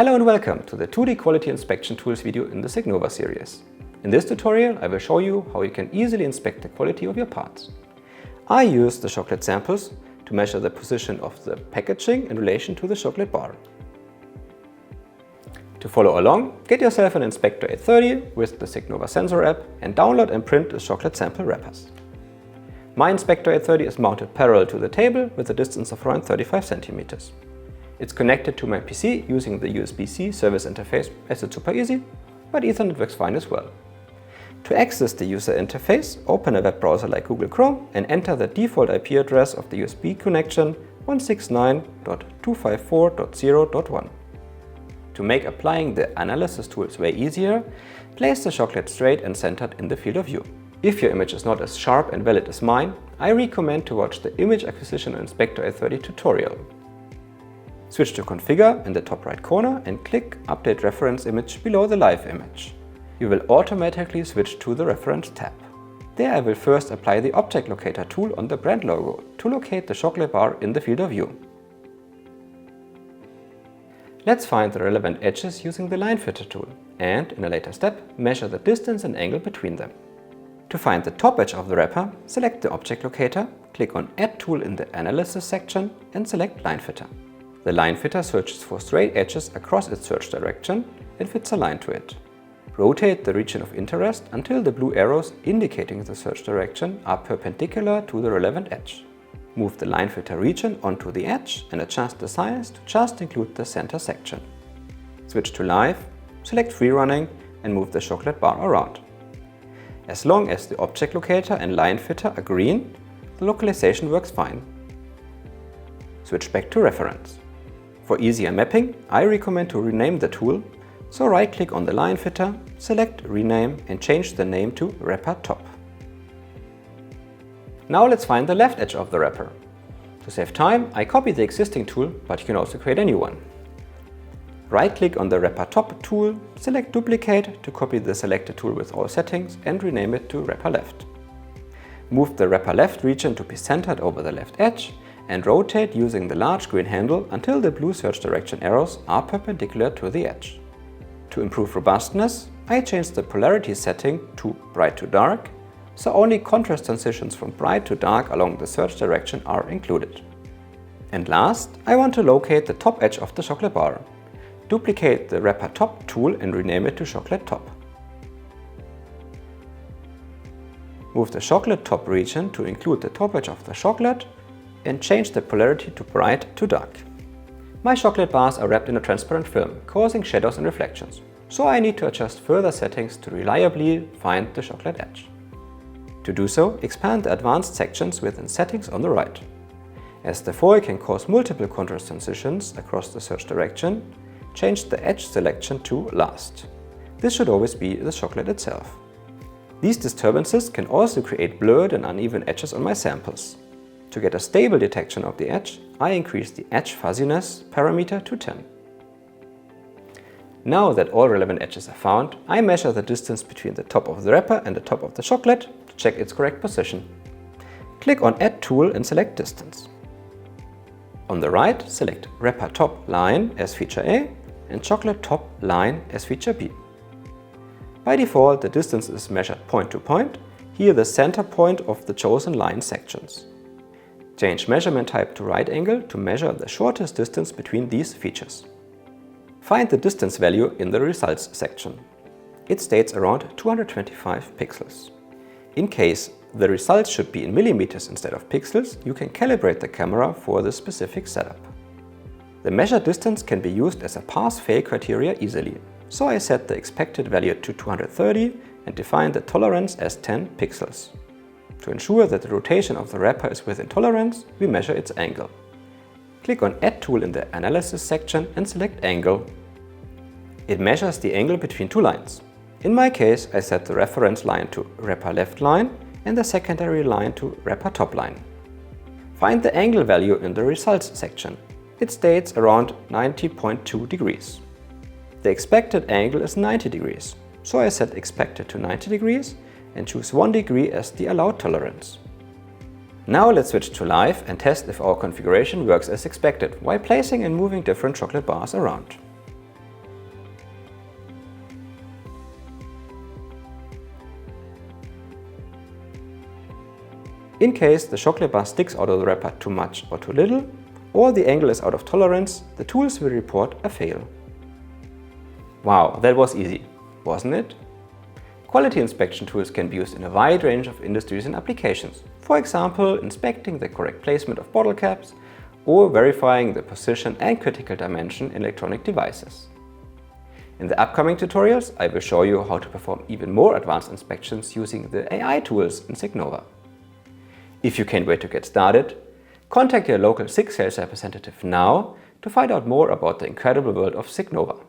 Hello and welcome to the 2D Quality Inspection Tools video in the Nova series. In this tutorial I will show you how you can easily inspect the quality of your parts. I use the chocolate samples to measure the position of the packaging in relation to the chocolate bar. To follow along, get yourself an Inspector 830 with the Nova sensor app and download and print the chocolate sample wrappers. My Inspector 830 is mounted parallel to the table with a distance of around 35 cm. It's connected to my PC using the USB-C service interface as it's super easy, but Ethernet works fine as well. To access the user interface, open a web browser like Google Chrome and enter the default IP address of the USB connection 169.254.0.1. To make applying the analysis tools way easier, place the chocolate straight and centered in the field of view. If your image is not as sharp and valid as mine, I recommend to watch the Image Acquisition Inspector 830 tutorial. Switch to Configure in the top right corner and click Update Reference Image below the live image. You will automatically switch to the Reference tab. There I will first apply the Object Locator tool on the brand logo to locate the chocolate bar in the field of view. Let's find the relevant edges using the Line Fitter tool and, in a later step, measure the distance and angle between them. To find the top edge of the wrapper, select the Object Locator, click on Add Tool in the Analysis section and select Line Fitter. The Line Fitter searches for straight edges across its search direction and fits a line to it. Rotate the region of interest until the blue arrows indicating the search direction are perpendicular to the relevant edge. Move the Line Fitter region onto the edge and adjust the size to just include the center section. Switch to Live, select Free Running and move the chocolate bar around. As long as the Object Locator and Line Fitter are green, the localization works fine. Switch back to Reference. For easier mapping, I recommend to rename the tool, so right-click on the Line Fitter, select Rename and change the name to Wrapper Top. Now let's find the left edge of the wrapper. To save time, I copy the existing tool, but you can also create a new one. Right-click on the Wrapper Top tool, select Duplicate to copy the selected tool with all settings and rename it to Wrapper Left. Move the Wrapper Left region to be centered over the left edge and rotate using the large green handle until the blue search direction arrows are perpendicular to the edge. To improve robustness, I changed the polarity setting to bright to dark, so only contrast transitions from bright to dark along the search direction are included. And last, I want to locate the top edge of the chocolate bar. Duplicate the Wrapper Top tool and rename it to Chocolate Top. Move the chocolate top region to include the top edge of the chocolate and change the polarity to bright to dark. My chocolate bars are wrapped in a transparent film, causing shadows and reflections, so I need to adjust further settings to reliably find the chocolate edge. To do so, expand the advanced sections within Settings on the right. As the foil can cause multiple contrast transitions across the search direction, change the edge selection to Last. This should always be the chocolate itself. These disturbances can also create blurred and uneven edges on my samples. To get a stable detection of the edge, I increase the edge fuzziness parameter to 10. Now that all relevant edges are found, I measure the distance between the top of the wrapper and the top of the chocolate to check its correct position. Click on Add Tool and select Distance. On the right, select Wrapper Top Line as Feature A and Chocolate Top Line as Feature B. By default, the distance is measured point to point, here the center point of the chosen line sections. Change measurement type to right angle to measure the shortest distance between these features. Find the distance value in the Results section. It states around 225 pixels. In case the results should be in millimeters instead of pixels, you can calibrate the camera for the specific setup. The measured distance can be used as a pass-fail criteria easily, so I set the expected value to 230 and define the tolerance as 10 pixels. To ensure that the rotation of the wrapper is within tolerance, we measure its angle. Click on Add Tool in the Analysis section and select Angle. It measures the angle between two lines. In my case, I set the reference line to Wrapper Left line and the secondary line to Wrapper Top line. Find the angle value in the Results section. It states around 90.2 degrees. The expected angle is 90 degrees, so I set Expected to 90 degrees and choose 1 degree as the allowed tolerance. Now let's switch to live and test if our configuration works as expected while placing and moving different chocolate bars around. In case the chocolate bar sticks out of the wrapper too much or too little, or the angle is out of tolerance, the tools will report a fail. Wow, that was easy, wasn't it? Quality inspection tools can be used in a wide range of industries and applications. For example, inspecting the correct placement of bottle caps or verifying the position and critical dimension in electronic devices. In the upcoming tutorials, I will show you how to perform even more advanced inspections using the AI tools in Signova. If you can't wait to get started, contact your local SIG sales representative now to find out more about the incredible world of Signova.